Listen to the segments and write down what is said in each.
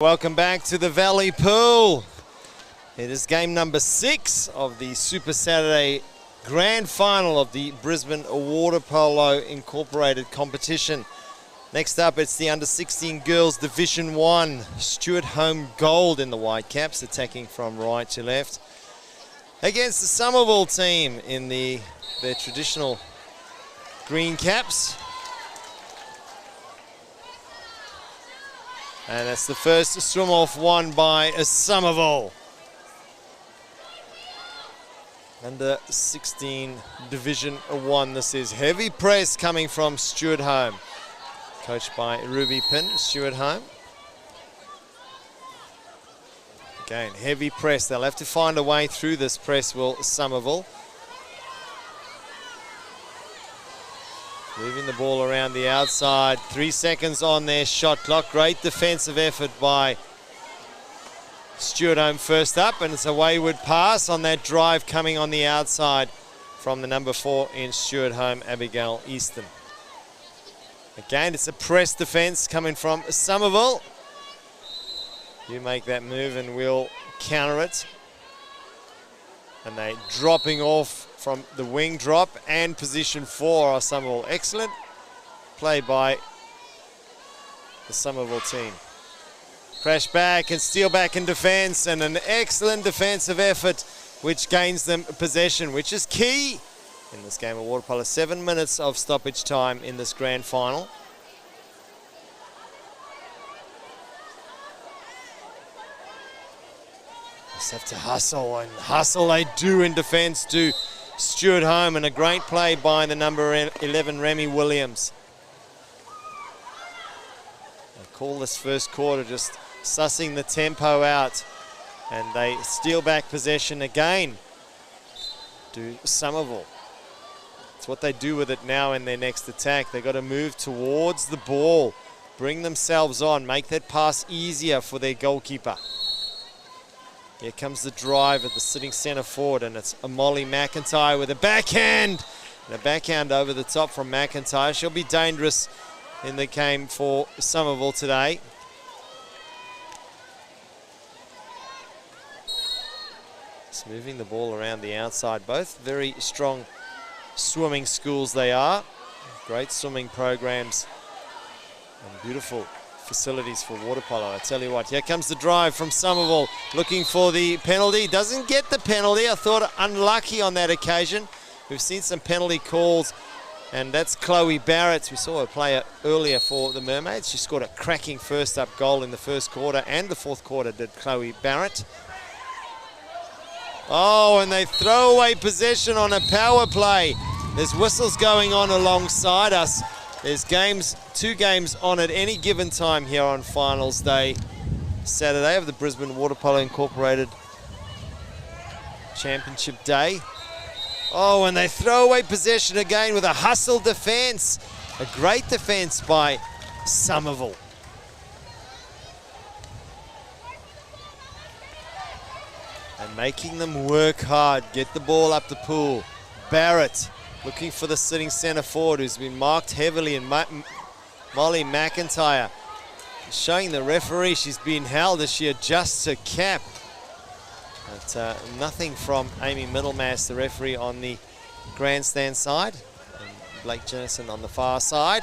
Welcome back to the Valley Pool. It is game number 6 of the Super Saturday Grand Final of the Brisbane Water Polo Incorporated competition. Next up, it's the Under-16 Girls Division 1. Stuartholme Gold in the Whitecaps, attacking from right to left. Against the Somerville team in their traditional green caps. And that's the first swim-off won by Somerville. Under-16 Division 1. This is heavy press coming from Stuartholme. Coached by Ruby Pin, Stuartholme. Again, heavy press. They'll have to find a way through this press, will Somerville. Moving the ball around the outside. 3 seconds on their shot clock. Great defensive effort by Stuartholme first up, and it's a wayward pass on that drive coming on the outside from the number 4 in Stuartholme, Abigail Easton. Again, it's a press defense coming from Somerville. You make that move and we'll counter it. And they dropping off from the wing drop and position 4 are Somerville. Excellent play by the Somerville team. Crash back and steal back in defense, and an excellent defensive effort which gains them possession, which is key in this game of water polo. 7 minutes of stoppage time in this grand final. Just have to hustle, and hustle they do in defense to Stuartholme, and a great play by the number 11, Remy Williams. They call this first quarter just sussing the tempo out, and they steal back possession again to Somerville. It's what they do with it now in their next attack. They've got to move towards the ball, bring themselves on, make that pass easier for their goalkeeper. Here comes the drive at the sitting centre forward, and it's Molly McIntyre with a backhand. And a backhand over the top from McIntyre. She'll be dangerous in the game for Somerville today. Just moving the ball around the outside. Both very strong swimming schools they are. Great swimming programs and beautiful facilities for water polo. I tell you what, here comes the drive from Somerville, looking for the penalty. Doesn't get the penalty. I thought unlucky on that occasion. We've seen some penalty calls, and that's Chloe Barrett. We saw her play earlier for the Mermaids. She scored a cracking first up goal in the first quarter, and the fourth quarter did Chloe Barrett. Oh, and they throw away possession on a power play. There's whistles going on alongside us. There's 2 games on at any given time here on Finals Day, Saturday of the Brisbane Water Polo Incorporated Championship Day. Oh, and they throw away possession again with a hustle defense. A great defense by Somerville. And making them work hard, get the ball up the pool. Barrett looking for the sitting centre forward, who's been marked heavily, and Molly McIntyre showing the referee she's been held as she adjusts her cap. But nothing from Amy Middlemass, the referee on the grandstand side, and Blake Jennison on the far side.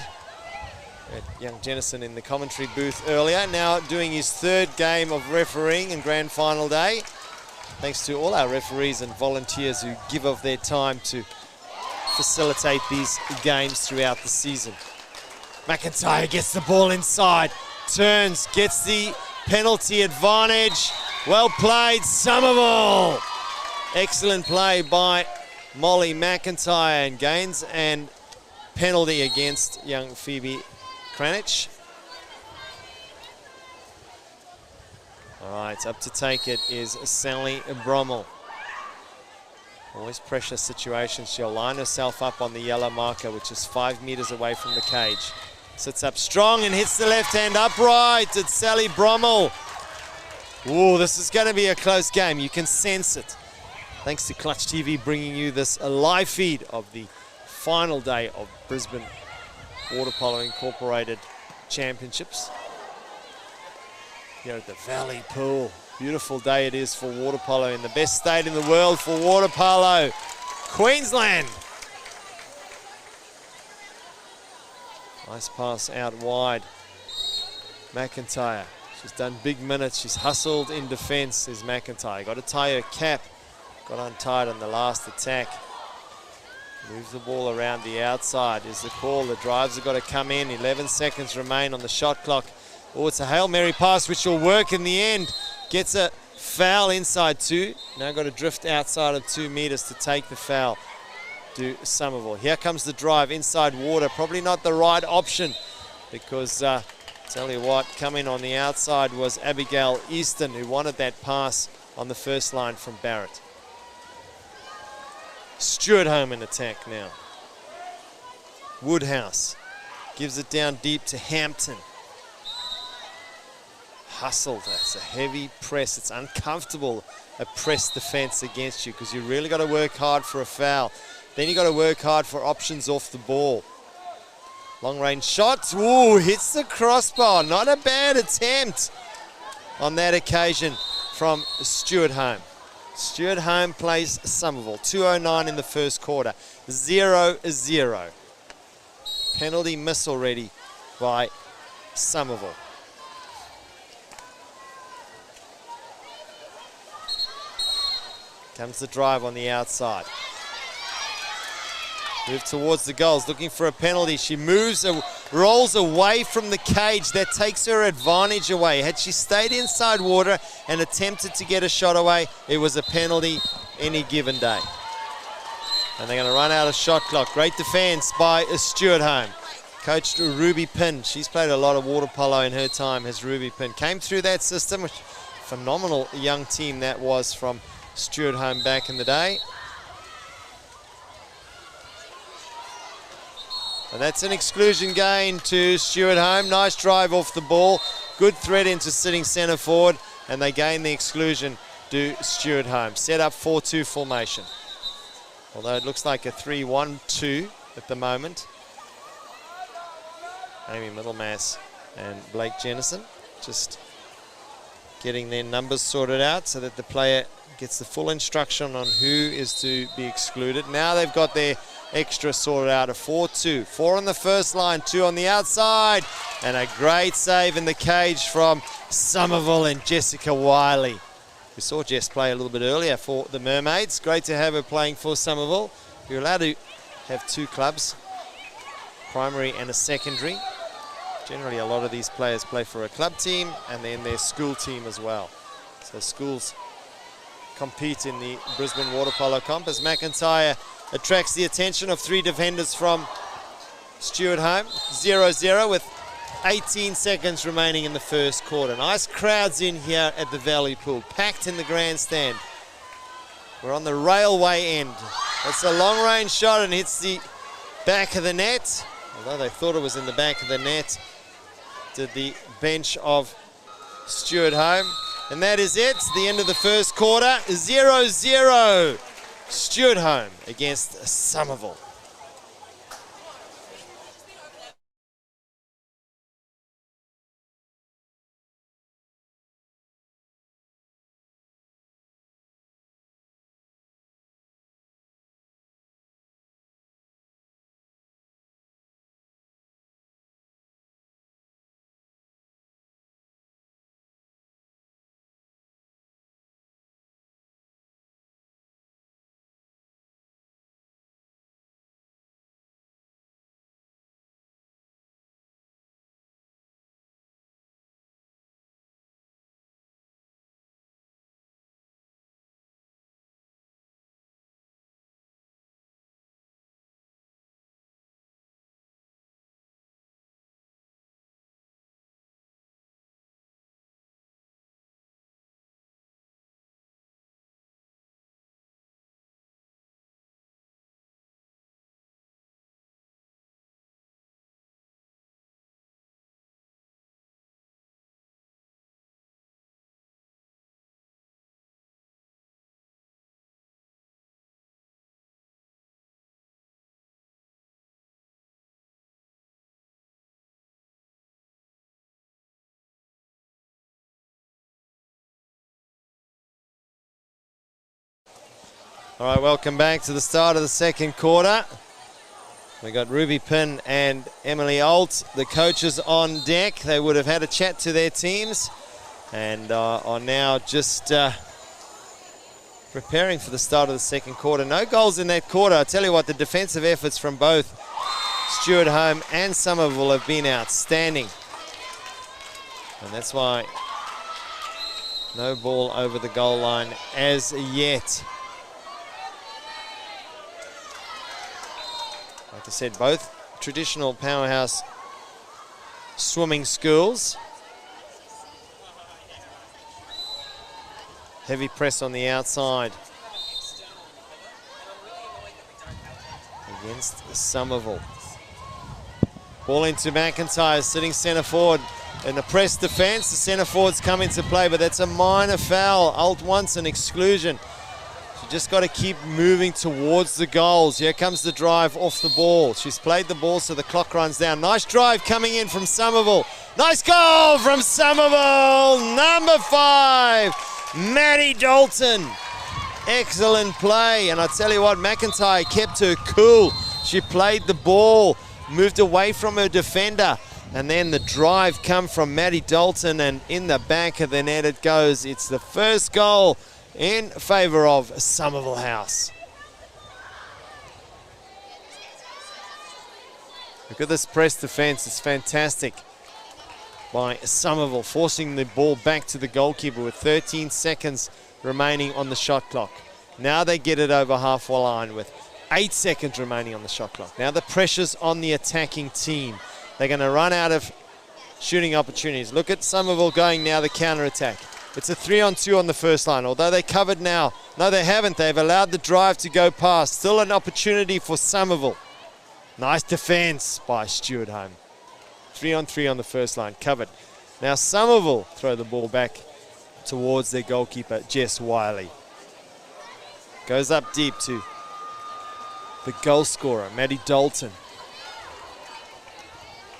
Young Jennison in the commentary booth earlier, now doing his 3rd game of refereeing in Grand Final Day. Thanks to all our referees and volunteers who give of their time to facilitate these games throughout the season. McIntyre gets the ball inside, turns, gets the penalty advantage. Well played, Somerville. Excellent play by Molly McIntyre, and gains and penalty against young Phoebe Cranich. All right, up to take it is Sally Brommel. Always pressure situations. She'll line herself up on the yellow marker, which is 5 meters away from the cage. Sits up strong and hits the left hand upright. It's Sally Brommel. Ooh, this is going to be a close game. You can sense it. Thanks to Clutch TV bringing you this live feed of the final day of Brisbane Water Polo Incorporated Championships. here at the Valley Pool. Beautiful day it is for water polo in the best state in the world for water polo, Queensland. Nice pass out wide. McIntyre, she's done big minutes. She's hustled in defence, is McIntyre. Got to tie her cap. Got untied on the last attack. Moves the ball around the outside is the call. The drives have got to come in. 11 seconds remain on the shot clock. Oh, it's a Hail Mary pass which will work in the end. Gets a foul inside 2. Now got to drift outside of 2 metres to take the foul. Do Somerville. Here comes the drive inside water. Probably not the right option because tell you what, coming on the outside was Abigail Easton, who wanted that pass on the first line from Barrett. Stuartholme in attack now. Woodhouse gives it down deep to Hampton. Hustled. That's a heavy press. It's uncomfortable, a press defence against you because you really got to work hard for a foul. Then you got to work hard for options off the ball. Long range shot. Ooh, hits the crossbar. Not a bad attempt on that occasion from Stuartholme. Stuartholme plays Somerville. 2:09 in the first quarter. 0-0. Penalty miss already by Somerville. Comes the drive on the outside. Move towards the goals, looking for a penalty. She moves, rolls away from the cage. That takes her advantage away. Had she stayed inside water and attempted to get a shot away, it was a penalty any given day. And they're going to run out of shot clock. Great defence by Stuartholme. Coached Ruby Pinn. She's played a lot of water polo in her time, has Ruby Pinn. Came through that system, which phenomenal young team that was from Stuartholme back in the day. And that's an exclusion gain to Stuartholme. Nice drive off the ball. Good thread into sitting centre forward. And they gain the exclusion to Stuartholme. Set up 4-2 formation. Although it looks like a 3-1-2 at the moment. Amy Middlemass and Blake Jennison just getting their numbers sorted out so that the player gets the full instruction on who is to be excluded. Now they've got their extra sorted out, a 4-2. 4 on the first line, 2 on the outside. And a great save in the cage from Somerville and Jessica Wiley. We saw Jess play a little bit earlier for the Mermaids. Great to have her playing for Somerville. You're allowed to have 2 clubs, primary and a secondary. Generally, a lot of these players play for a club team and then their school team as well. So schools compete in the Brisbane Water Polo Comp as McIntyre attracts the attention of 3 defenders from Stuartholme. 0-0 with 18 seconds remaining in the first quarter. Nice crowds in here at the Valley Pool, packed in the grandstand. We're on the railway end. That's a long range shot and hits the back of the net. Although they thought it was in the back of the net, did the bench of Stuartholme. And that is it, the end of the first quarter, 0-0. Stuartholme against Somerville. All right, welcome back to the start of the second quarter. We got Ruby Pinn and Emily Alt, the coaches on deck. They would have had a chat to their teams and are now just preparing for the start of the second quarter. No goals in that quarter. I tell you what, the defensive efforts from both Stuartholme and Somerville have been outstanding. And that's why no ball over the goal line as yet. Like I said, both traditional powerhouse swimming schools. Heavy press on the outside against Somerville. Ball into McIntyre, sitting centre forward. In the press defence, the centre forwards come into play, but that's a minor foul. Alt wants an exclusion. She just got to keep moving towards the goals. Here comes the drive off the ball. She's played the ball so the clock runs down. Nice drive coming in from Somerville. Nice goal from Somerville. Number 5, Maddie Dalton. Excellent play. And I tell you what, McIntyre kept her cool. She played the ball, moved away from her defender. And then the drive come from Maddie Dalton, and in the back of the net it goes. It's the first goal in favour of Somerville House. Look at this press defence. It's fantastic by Somerville, forcing the ball back to the goalkeeper with 13 seconds remaining on the shot clock. Now they get it over halfway line with 8 seconds remaining on the shot clock. Now the pressure's on the attacking team. They're going to run out of shooting opportunities. Look at Somerville going now the counter-attack. It's a 3-on-2 on the first line, although they covered now. No, they haven't. They've allowed the drive to go past. Still an opportunity for Somerville. Nice defence by Stuartholme. 3-on-3 on the first line, covered. Now Somerville throw the ball back towards their goalkeeper, Jess Wiley. Goes up deep to the goal scorer, Maddie Dalton.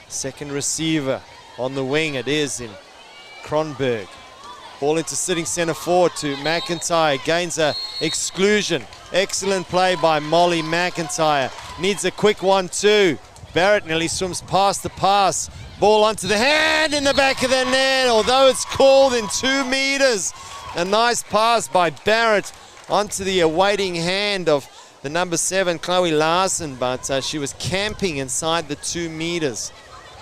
Second receiver on the wing, it is in Kronberg. Ball into sitting centre forward to McIntyre, gains a exclusion. Excellent play by Molly McIntyre. Needs a quick 1-2. Barrett nearly swims past the pass. Ball onto the hand in the back of the net, although it's called in 2 meters. A nice pass by Barrett onto the awaiting hand of the number 7, Chloe Larson, but she was camping inside the 2 meters.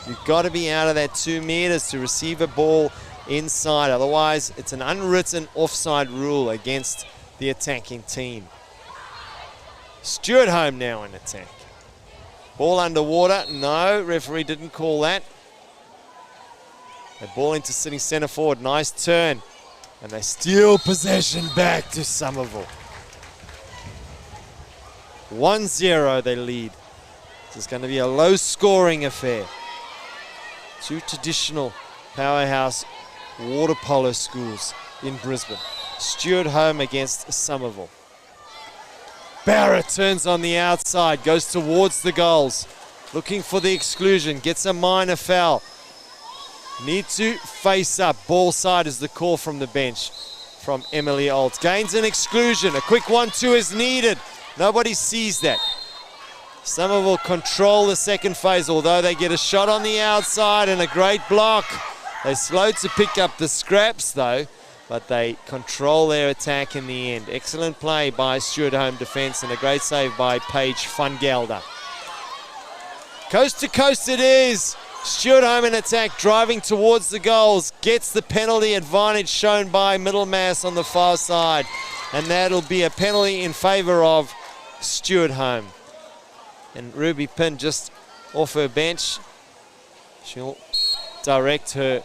You've got to be out of that 2 meters to receive a ball inside. Otherwise, it's an unwritten offside rule against the attacking team. Stuartholme now in attack. Ball underwater. No, referee didn't call that. The ball into sitting centre forward. Nice turn. And they steal possession back to Somerville. 1-0 they lead. This is going to be a low-scoring affair. 2 traditional powerhouse water polo schools in Brisbane. Stuartholme against Somerville. Barrett turns on the outside, goes towards the goals, looking for the exclusion, gets a minor foul. Need to face up. Ball side is the call from the bench from Emily Alt. Gains an exclusion. A quick 1-2 is needed. Nobody sees that. Somerville control the second phase, although they get a shot on the outside and a great block. They're slow to pick up the scraps though, but they control their attack in the end. Excellent play by Stuartholme defence and a great save by Paige Fungelder. Coast to coast it is. Stuartholme in attack, driving towards the goals, gets the penalty advantage shown by Middlemass on the far side, and that'll be a penalty in favour of Stuartholme. And Ruby Pinn just off her bench. She'll direct her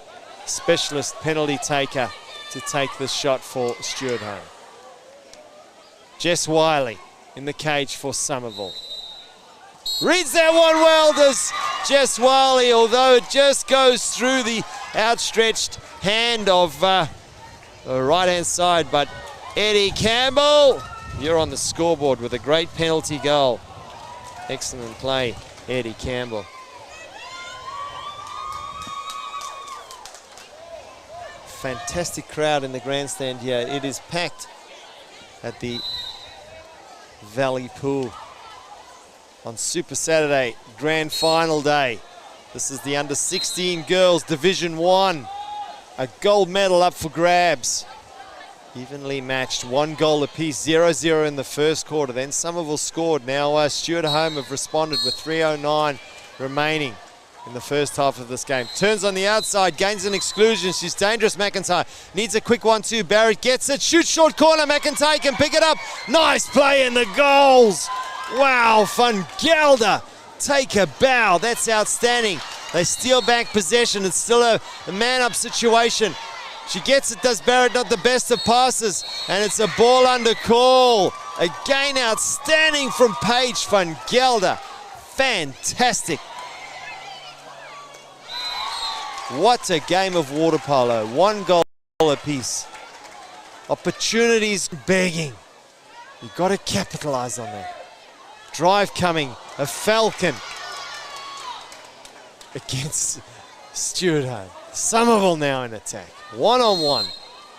specialist penalty taker to take the shot for Stuartholme. Jess Wiley in the cage for Somerville. Reads that one well, does Jess Wiley, although it just goes through the outstretched hand of the right-hand side. But Eddie Campbell, you're on the scoreboard with a great penalty goal. Excellent play, Eddie Campbell. Fantastic crowd in the grandstand here. It is packed at the Valley Pool on Super Saturday, grand final day. This is the under-16 girls Division 1. A gold medal up for grabs. Evenly matched, 1 goal apiece, 0-0 in the first quarter. Then Somerville scored. Now Stuartholme have responded with 3:09 remaining in the first half of this game. Turns on the outside, gains an exclusion. She's dangerous, McIntyre. Needs a quick 1-2. Barrett gets it, shoots short corner. McIntyre can pick it up. Nice play in the goals. Wow, Van Gelder, take a bow. That's outstanding. They steal back possession. It's still a man-up situation. She gets it, does Barrett, not the best of passes, and it's a ball under call. Again, outstanding from Paige Van Gelder. Fantastic. What a game of water polo. 1 goal apiece. Opportunities begging. You've got to capitalize on that. Drive coming, a Falcon against Stuartholme. Somerville now in attack. 1-on-1.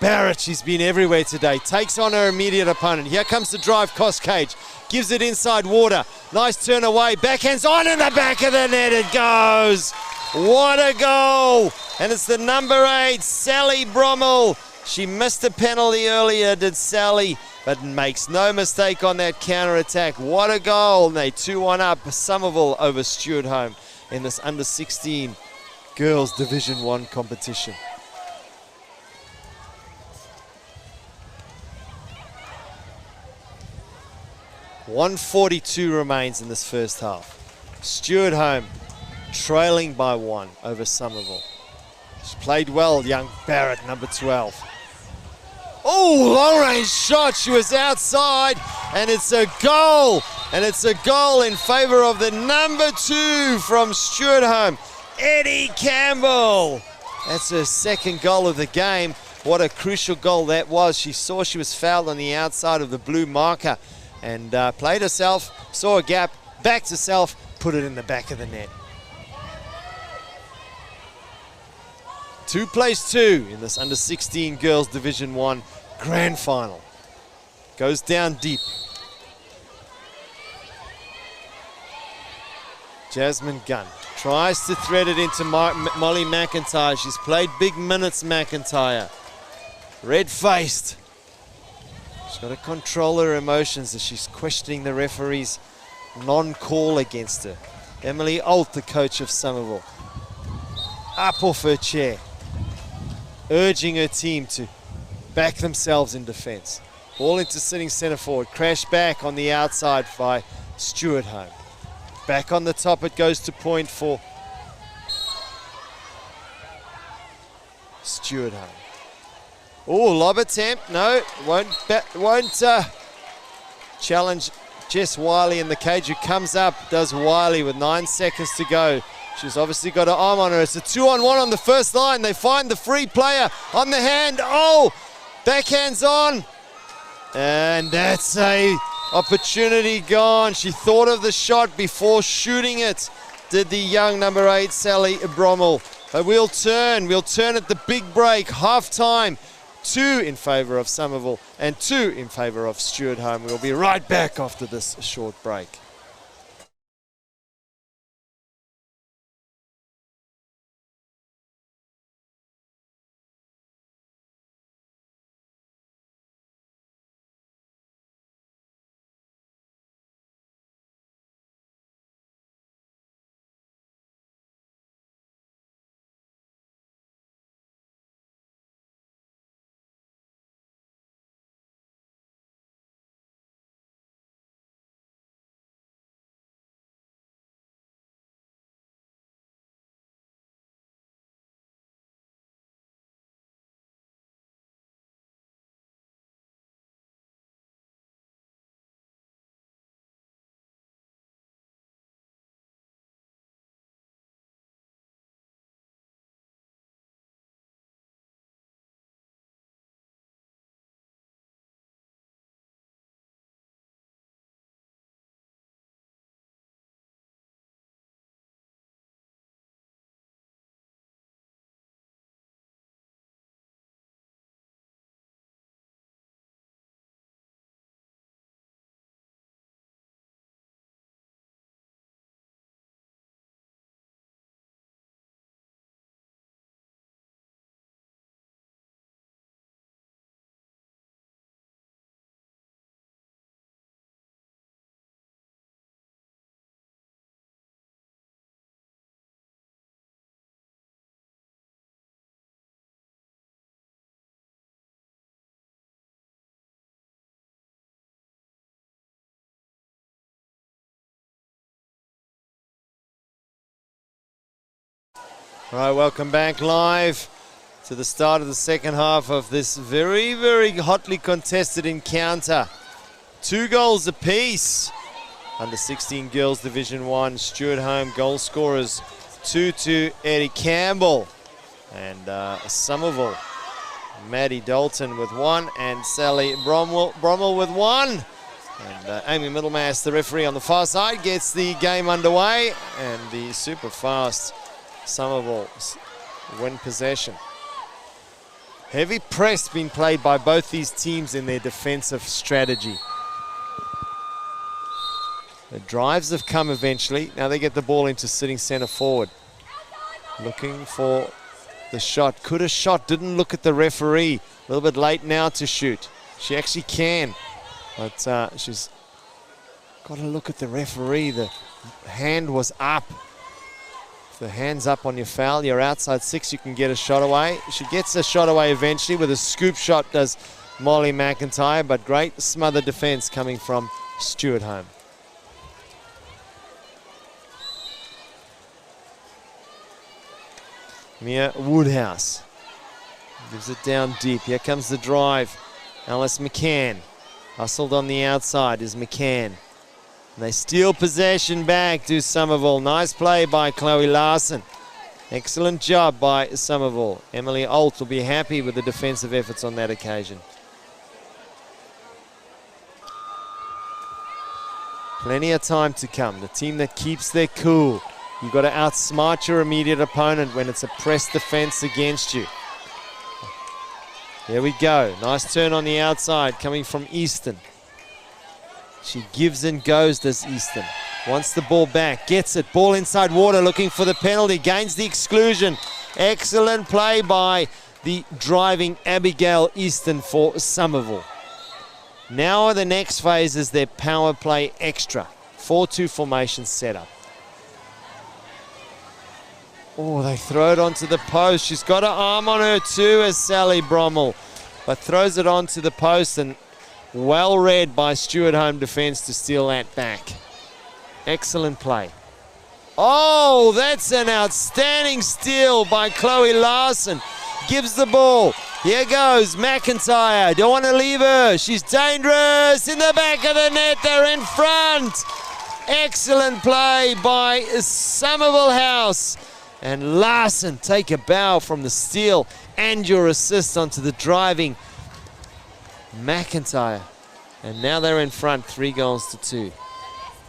Barrett, she's been everywhere today. Takes on her immediate opponent. Here comes the drive, Cage. Gives it inside water. Nice turn away. Backhands on in the back of the net. It goes. What a goal. And it's the number 8, Sally Brommel. She missed a penalty earlier, did Sally, but makes no mistake on that counter-attack. What a goal. And they 2-1 up. Somerville over Stuartholme in this under-16 girls Division 1 competition. .142 remains in this first half. Stuartholme trailing by 1 over Somerville. She's played well, young Barrett, number 12. Oh, long-range shot. She was outside, and it's a goal. And it's a goal in favour of the number 2 from Stuartholme, Eddie Campbell. That's her second goal of the game. What a crucial goal that was. She saw she was fouled on the outside of the blue marker and played herself, saw a gap, backed herself, put it in the back of the net. 2-2 in this under-16 girls Division 1 grand final. Goes down deep. Jasmine Gunn tries to thread it into Molly McIntyre. She's played big minutes, McIntyre. Red-faced. She's got to control her emotions as she's questioning the referee's non-call against her. Emily Alt, the coach of Somerville, up off her chair, urging her team to back themselves in defence. Ball into sitting centre forward. Crash back on the outside by Stuartholme. Back on the top, it goes to point for Stuartholme. Oh, lob attempt. No, won't challenge Jess Wiley in the cage, who comes up, does Wiley with 9 seconds to go. She's obviously got her arm on her. It's a 2-on-1 on the first line. They find the free player on the hand. Oh, backhands on. And that's a opportunity gone. She thought of the shot before shooting it, did the young number 8, Sally Brommel. But we'll turn at the big break, half-time. 2 in favour of Somerville and 2 in favour of Stuartholme. We'll be right back after this short break. All right, welcome back live to the start of the second half of this very, very hotly contested encounter. 2 goals apiece. Under 16 girls Division 1, Stuartholme goal scorers 2 Eddie Campbell and Somerville. Maddie Dalton with 1 and Sally Bromwell with 1. And Amy Middlemass, the referee on the far side, gets the game underway, and the super fast Somerville win possession. Heavy press being played by both these teams in their defensive strategy. The drives have come eventually. Now they get the ball into sitting centre forward. Looking for the shot. Could have shot, didn't look at the referee. A little bit late now to shoot. She actually can. But she's got to look at the referee. The hand was up. If the hand's up on your foul, you're outside 6, you can get a shot away. She gets a shot away eventually with a scoop shot, does Molly McIntyre, but great smother defence coming from Stuartholme. Mia Woodhouse gives it down deep. Here comes the drive. Alice McCann. Hustled on the outside is McCann. And they steal possession back to Somerville. Nice play by Chloe Larson. Excellent job by Somerville. Emily Alt will be happy with the defensive efforts on that occasion. Plenty of time to come. The team that keeps their cool. You've got to outsmart your immediate opponent when it's a press defense against you. Here we go. Nice turn on the outside coming from Easton. She gives and goes, does Easton. Wants the ball back. Gets it. Ball inside water looking for the penalty. Gains the exclusion. Excellent play by the driving Abigail Easton for Somerville. Now the next phase is their power play extra. 4-2 formation setup. Oh, they throw it onto the post. She's got her arm on her too as Sally Bromwell, but throws it onto the post, and well read by Stuartholme defence to steal that back. Excellent play. Oh, that's an outstanding steal by Chloe Larson. Gives the ball. Here goes McIntyre. Don't want to leave her. She's dangerous. In the back of the net. They're in front. Excellent play by Somerville House. And Larson take a bow from the steal and your assist onto the driving McIntyre. And now they're in front, 3-2.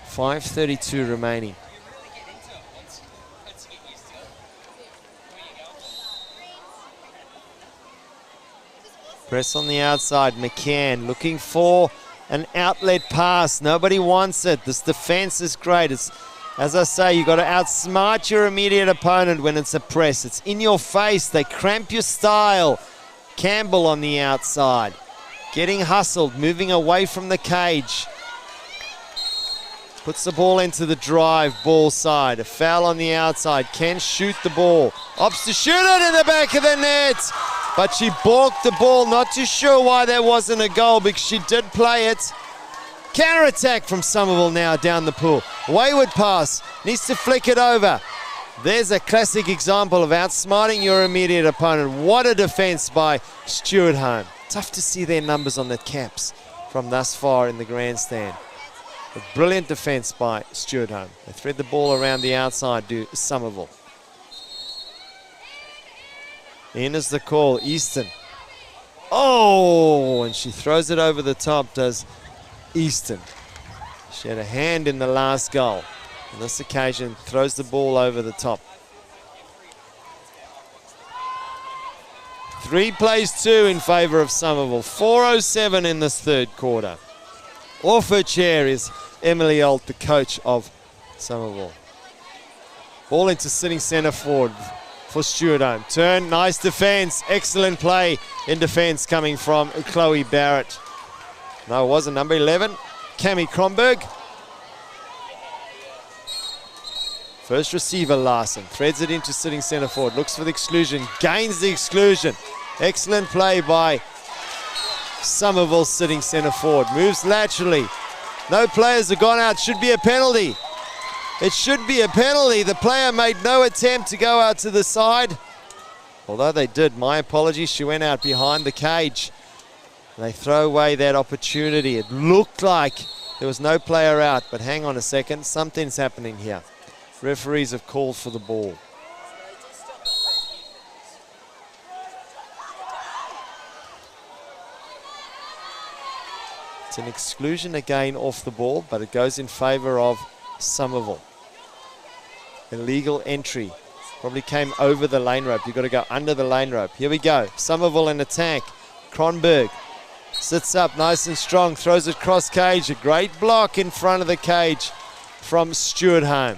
5:32 remaining. Press on the outside, McCann looking for an outlet pass. Nobody wants it. This defense is great. It's, as I say, you've got to outsmart your immediate opponent when it's a press. It's in your face. They cramp your style. Campbell on the outside. Getting hustled, moving away from the cage. Puts the ball into the drive, ball side. A foul on the outside. Can shoot the ball. Opts to shoot it in the back of the net. But she balked the ball. Not too sure why there wasn't a goal, because she did play it. Counter-attack from Somerville now down the pool. Wayward pass. Needs to flick it over. There's a classic example of outsmarting your immediate opponent. What a defence by Stuartholme. Tough to see their numbers on the caps from thus far in the grandstand. A brilliant defence by Stuartholme. They thread the ball around the outside to Somerville. In is the call, Easton. Oh, and she throws it over the top, does Easton. She had a hand in the last goal. On this occasion, throws the ball over the top. 3 plays 2 in favour of Somerville. 4:07 in this third quarter. Off her chair is Emily Alt, the coach of Somerville. Ball into sitting centre forward for Stuartholme. Turn, nice defence. Excellent play in defence coming from Chloe Barrett. No, it wasn't number 11. Cami Kronberg. First receiver Larson. Threads it into sitting centre forward. Looks for the exclusion. Gains the exclusion. Excellent play by Somerville sitting centre forward. Moves laterally. No players have gone out. Should be a penalty. It should be a penalty. The player made no attempt to go out to the side. Although they did, my apologies, she went out behind the cage. They throw away that opportunity. It looked like there was no player out, but hang on a second, something's happening here. Referees have called for the ball. It's an exclusion again off the ball, but it goes in favour of Somerville. Illegal entry. Probably came over the lane rope. You've got to go under the lane rope. Here we go. Somerville in attack. Kronberg sits up nice and strong. Throws it cross cage. A great block in front of the cage from Stuartholme.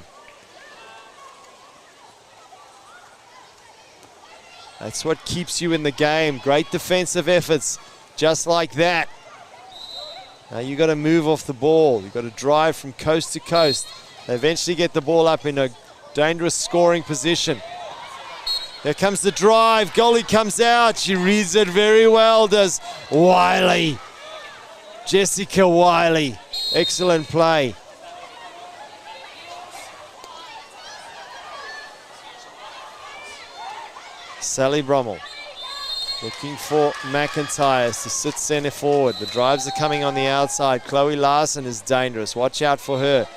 That's what keeps you in the game. Great defensive efforts just like that. Now you've got to move off the ball. You've got to drive from coast to coast. They eventually get the ball up in a dangerous scoring position. Here comes the drive. Goalie comes out. She reads it very well, does Wiley. Jessica Wiley. Excellent play. Sally Brummel looking for McIntyre to sit centre forward. The drives are coming on the outside. Chloe Larson is dangerous. Watch out for her.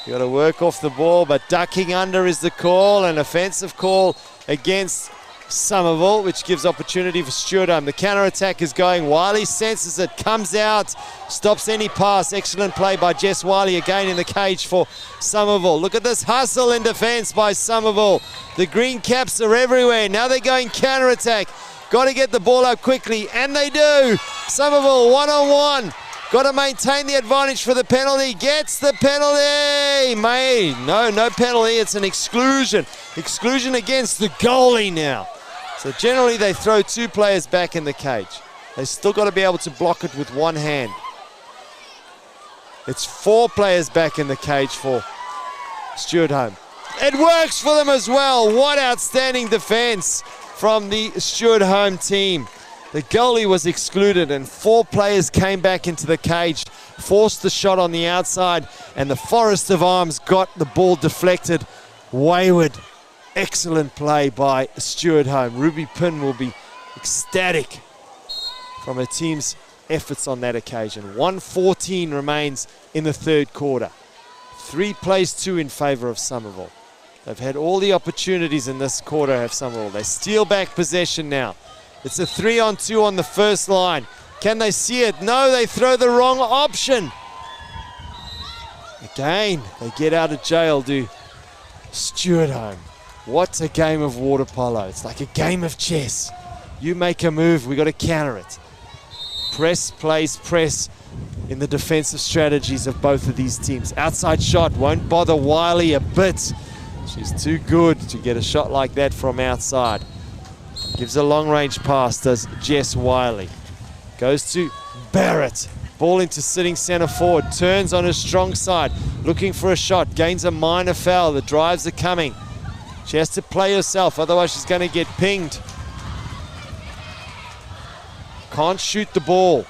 You got to work off the ball, but ducking under is the call. An offensive call against Somerville, which gives opportunity for Stuartholme. The counter-attack is going. Wiley senses it, comes out, stops any pass. Excellent play by Jess Wiley again in the cage for Somerville. Look at this hustle in defence by Somerville. The green caps are everywhere. Now they're going counter-attack. Got to get the ball up quickly, and they do. Somerville one-on-one. Got to maintain the advantage for the penalty. Gets the penalty. No penalty. It's an exclusion. Exclusion against the goalie now. So generally they throw two players back in the cage. They still got to be able to block it with one hand. It's four players back in the cage for Stuartholme. It works for them as well. What outstanding defense from the Stuartholme team. The goalie was excluded and four players came back into the cage, forced the shot on the outside, and the Forest of Arms got the ball deflected. Wayward. Excellent play by Stuartholme. Ruby Pinn will be ecstatic from her team's efforts on that occasion. 1:14 remains in the third quarter. 3-2 in favour of Somerville. They've had all the opportunities in this quarter, have Somerville. They steal back possession now. It's a 3-on-2 on the first line. Can they see it? No, they throw the wrong option. Again, they get out of jail, do Stuartholme. What a game of water polo. It's like a game of chess. You make a move, we got to counter it. Press plays press in the defensive strategies of both of these teams. Outside shot won't bother Wiley a bit. She's too good to get a shot like that from outside. Gives a long-range pass, does Jess Wiley. Goes to Barrett. Ball into sitting centre forward. Turns on his strong side. Looking for a shot. Gains a minor foul. The drives are coming. She has to play herself, otherwise she's going to get pinged. Can't shoot the ball.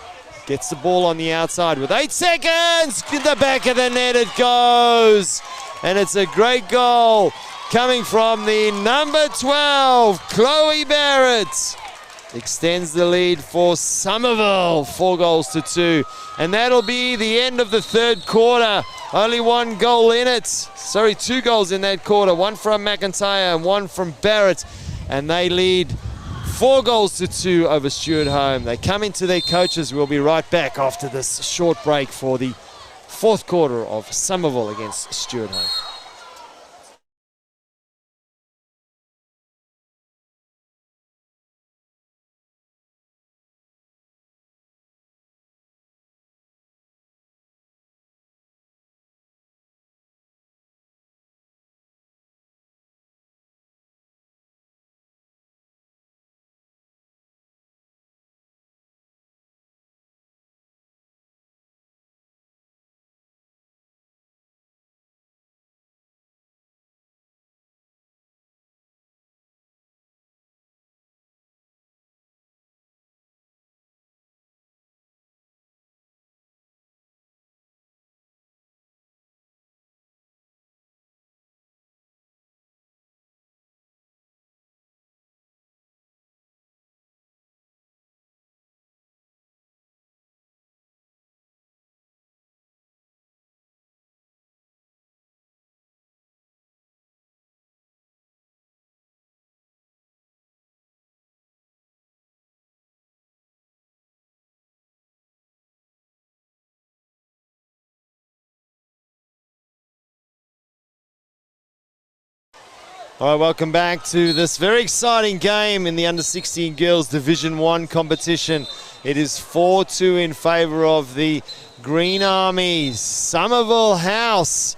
Gets the ball on the outside with 8 seconds. In the back of the net it goes. And it's a great goal coming from the number 12, Chloe Barrett. Extends the lead for Somerville, 4-2. And that'll be the end of the third quarter. Only one goal in it. Sorry, 2 goals in that quarter. One from McIntyre and one from Barrett. And they lead 4-2 over Stuartholme. They come into their coaches. We'll be right back after this short break for the fourth quarter of Somerville against Stuartholme. All right, welcome back to this very exciting game in the Under-16 Girls Division 1 competition. It is 4-2 in favour of the Green Armies. Somerville House.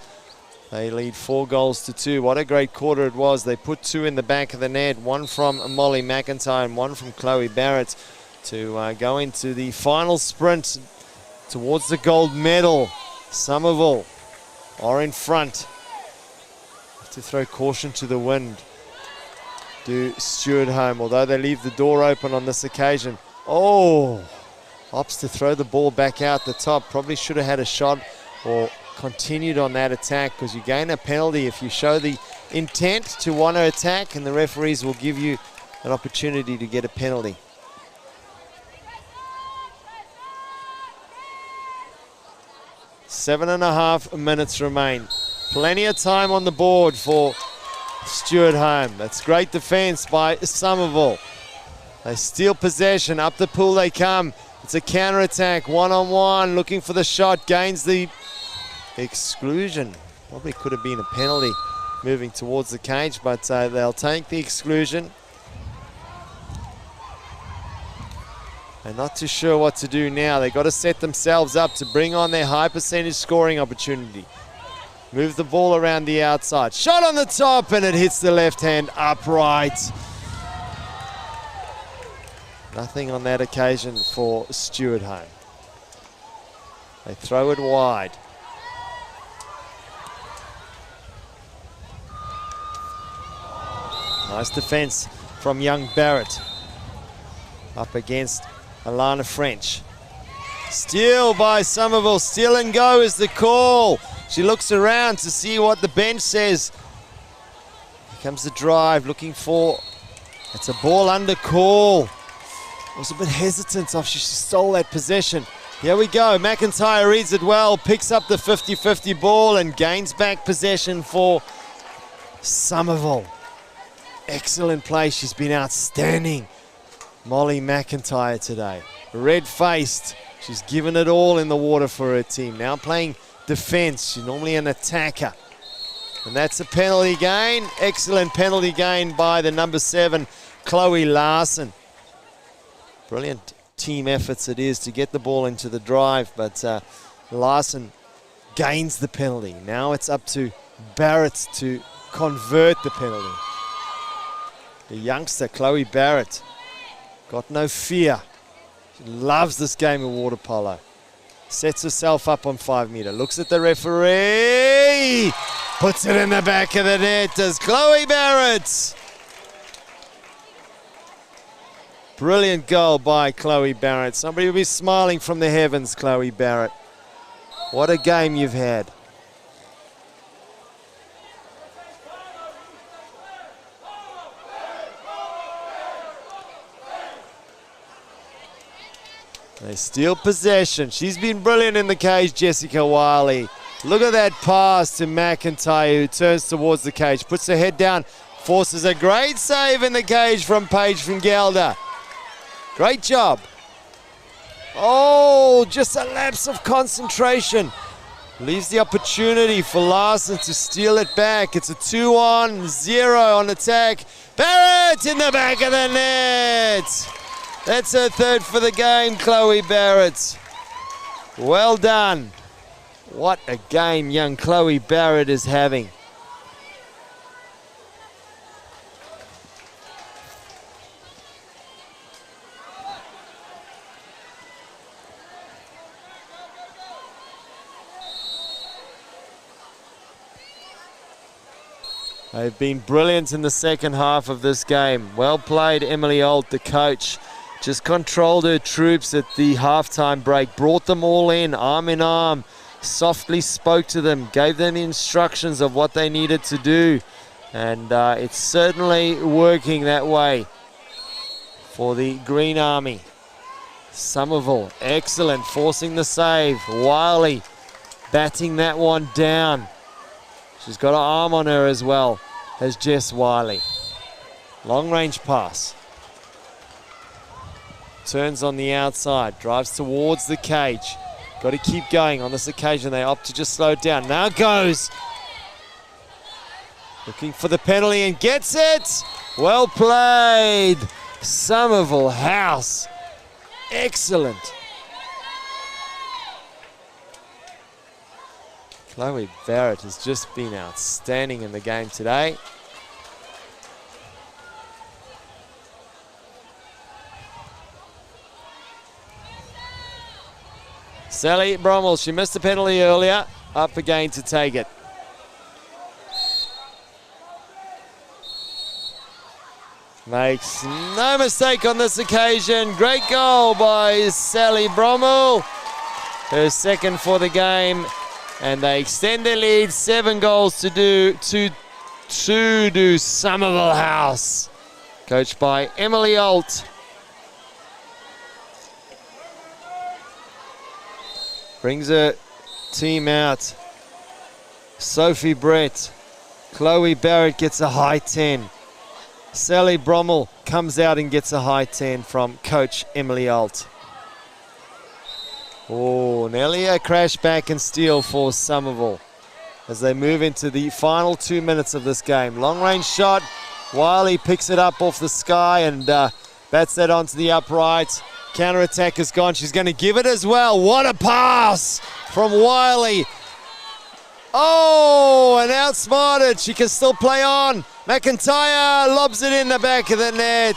They lead 4-2. What a great quarter it was. They put 2 in the back of the net, 1 from Molly McIntyre and 1 from Chloe Barrett to go into the final sprint towards the gold medal. Somerville are in front. To throw caution to the wind. Do Stuartholme, although they leave the door open on this occasion. Oh, opts to throw the ball back out the top. Probably should have had a shot or continued on that attack, because you gain a penalty if you show the intent to want to attack, and the referees will give you an opportunity to get a penalty. Seven and a half minutes remain. Plenty of time on the board for Stuartholme. That's great defence by Somerville. They steal possession. Up the pool they come. It's a counter-attack. One-on-one. Looking for the shot. Gains the exclusion. Probably could have been a penalty moving towards the cage, but they'll take the exclusion. They're not too sure what to do now. They've got to set themselves up to bring on their high percentage scoring opportunity. Move the ball around the outside. Shot on the top, and it hits the left hand upright. Nothing on that occasion for Stuartholme. They throw it wide. Nice defense from young Barrett. Up against Alana French. Steal by Somerville. Steal and go is the call. She looks around to see what the bench says. Here comes the drive, looking for... It's a ball under call. Was a bit hesitant after she stole that possession. Here we go. McIntyre reads it well, picks up the 50-50 ball and gains back possession for Somerville. Excellent play. She's been outstanding. Molly McIntyre today. Red-faced. She's given it all in the water for her team. Now playing defense. She's normally an attacker. And that's a penalty gain. Excellent penalty gain by the number 7, Chloe Larson. Brilliant team efforts it is to get the ball into the drive, but Larson gains the penalty. Now it's up to Barrett to convert the penalty. The youngster, Chloe Barrett, got no fear. She loves this game of water polo. Sets herself up on 5 metre. Looks at the referee. Puts it in the back of the net as Chloe Barrett. Brilliant goal by Chloe Barrett. Somebody will be smiling from the heavens, Chloe Barrett. What a game you've had. They steal possession. She's been brilliant in the cage, Jessica Wiley. Look at that pass to McIntyre, who turns towards the cage, puts her head down, forces a great save in the cage from Paige from Gelder. Great job. Oh, just a lapse of concentration. Leaves the opportunity for Larson to steal it back. It's a 2-on-0 on attack. Barrett in the back of the net. That's her third for the game, Chloe Barrett. Well done. What a game young Chloe Barrett is having. They've been brilliant in the second half of this game. Well played, Emily Holt, the coach. Just controlled her troops at the halftime break, brought them all in arm, softly spoke to them, gave them instructions of what they needed to do. And it's certainly working that way for the Green Army. Somerville, excellent, forcing the save. Wiley batting that one down. She's got an arm on her as well as Jess Wiley. Long range pass. Turns on the outside, drives towards the cage. Got to keep going. On this occasion, they opt to just slow it down. Now goes. Looking for the penalty and gets it. Well played. Somerville House. Excellent. Chloe Barrett has just been outstanding in the game today. Sally Brommel, she missed the penalty earlier. Up again to take it. Makes no mistake on this occasion. Great goal by Sally Brommel. Her second for the game. And they extend their lead, 7 goals to Somerville House. Coached by Emily Alt. Brings her team out. Sophie Brett. Chloe Barrett gets a high 10. Sally Brommel comes out and gets a high 10 from Coach Emily Alt. Oh, nearly a crash back and steal for Somerville as they move into the final 2 minutes of this game. Long range shot. Wiley picks it up off the sky and bats that onto the upright. Counter attack is gone. She's going to give it as well. What a pass from Wiley. Oh, and outsmarted. She can still play on. McIntyre lobs it in the back of the net.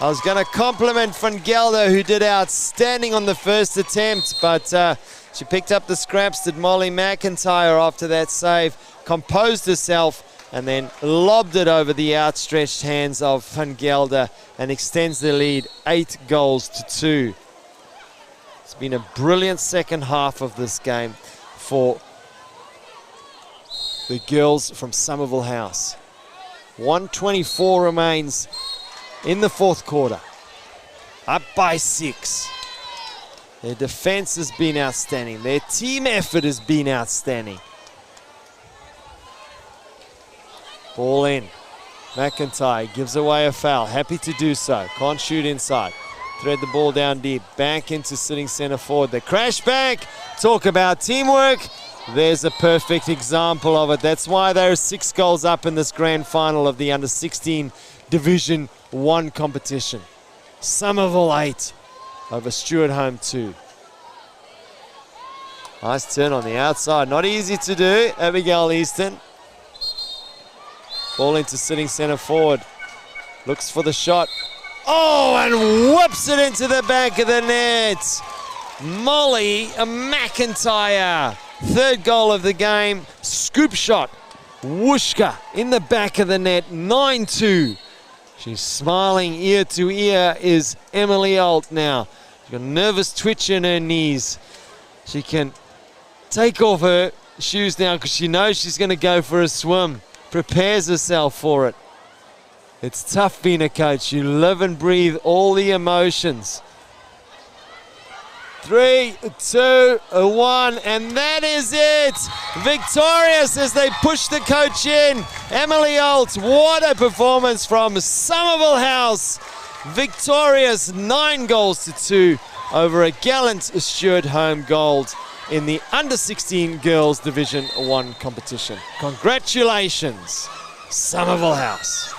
I was going to compliment Van Gelder, who did outstanding on the first attempt, but she picked up the scraps, did Molly McIntyre after that save, composed herself, and then lobbed it over the outstretched hands of Van Gelder and extends the lead 8 goals to 2. It's been a brilliant second half of this game for the girls from Somerville House. 1:24 remains in the fourth quarter. Up by 6. Their defense has been outstanding. Their team effort has been outstanding. Ball in. McIntyre gives away a foul. Happy to do so. Can't shoot inside. Thread the ball down deep. Back into sitting centre forward. The crash back. Talk about teamwork. There's a perfect example of it. That's why they're 6 goals up in this grand final of the under-16 Division 1 competition. Somerville 8 over Stuartholme 2. Nice turn on the outside. Not easy to do. Abigail Easton. Ball into sitting centre forward. Looks for the shot. Oh, and whips it into the back of the net. Molly McIntyre. 3rd goal of the game. Scoop shot. Whooshka in the back of the net. 9-2. She's smiling ear to ear is Emily Alt now. She's got a nervous twitch in her knees. She can take off her shoes now because she knows she's going to go for a swim. Prepares herself for it. It's tough being a coach. You live and breathe all the emotions. 3, 2, 1, and that is it. Victorious as they push the coach in. Emily Alt, what a performance from Somerville House. Victorious, 9 goals to 2 over a gallant Stuartholme Gold in the under-16 Girls Division 1 competition. Congratulations, Somerville House.